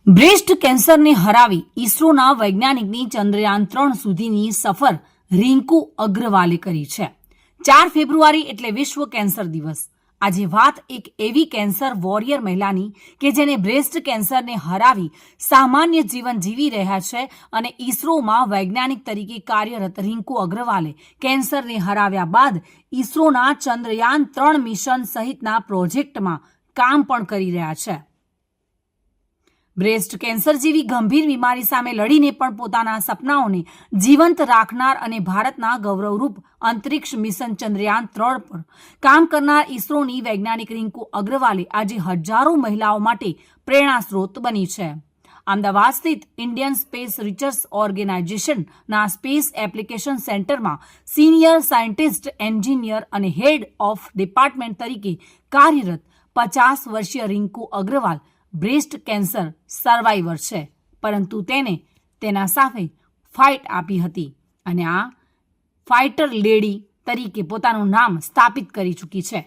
Breast કેન્સરને હરાવી ઈસરોના વૈજ્ઞાનિકની ચંદ્રયાન-3 સુધીની સફર રિંકુ અગ્રવાલે કરી છે। 4 ફેબ્રુઆરી એટલે વિશ્વ કેન્સર દિવસ। આજે વાત એક એવી કેન્સર વોરિયર મહિલાની કે જેને બ્રેસ્ટ કેન્સરને હરાવી સામાન્ય જીવન જીવી રહ્યા છે અને ઈસરોમાં વૈજ્ઞાનિક તરીકે કાર્યરત રિંકુ અગ્રવાલે કેન્સરને હરાવ્યા બાદ ઈસરોના ચંદ્રયાન-3 મિશન સહિતના પ્રોજેક્ટમાં કામ પણ કરી રહ્યા છે। બ્રેસ્ટ કેન્સર જેવી ગંભીર બીમારી સામે લડીને પણ પોતાના સપનાઓને જીવંત રાખનાર અને ભારતના ગૌરવરૂપ અંતરિક્ષ મિશન ચંદ્રયાન-3 પર કામ કરનાર ઈસરોની વૈજ્ઞાનિક રિંકુ અગ્રવાલે આજે હજારો મહિલાઓ માટે પ્રેરણા સ્ત્રોત બની છે। અમદાવાદ સ્થિત ઇન્ડિયન સ્પેસ રિસર્ચ ઓર્ગેનાઇઝેશનના સ્પેસ એપ્લિકેશન સેન્ટરમાં સિનિયર સાયન્ટિસ્ટ એન્જિનિયર અને હેડ ઓફ ડિપાર્ટમેન્ટ તરીકે કાર્યરત 50 વર્ષીય Rinku Agrawal breast cancer survivor છે, પરંતુ તેને તેના સામે ફાઇટ આપી હતી અને આ ફાઇટર લેડી તરીકે પોતાનું નામ સ્થાપિત કરી ચૂકી છે।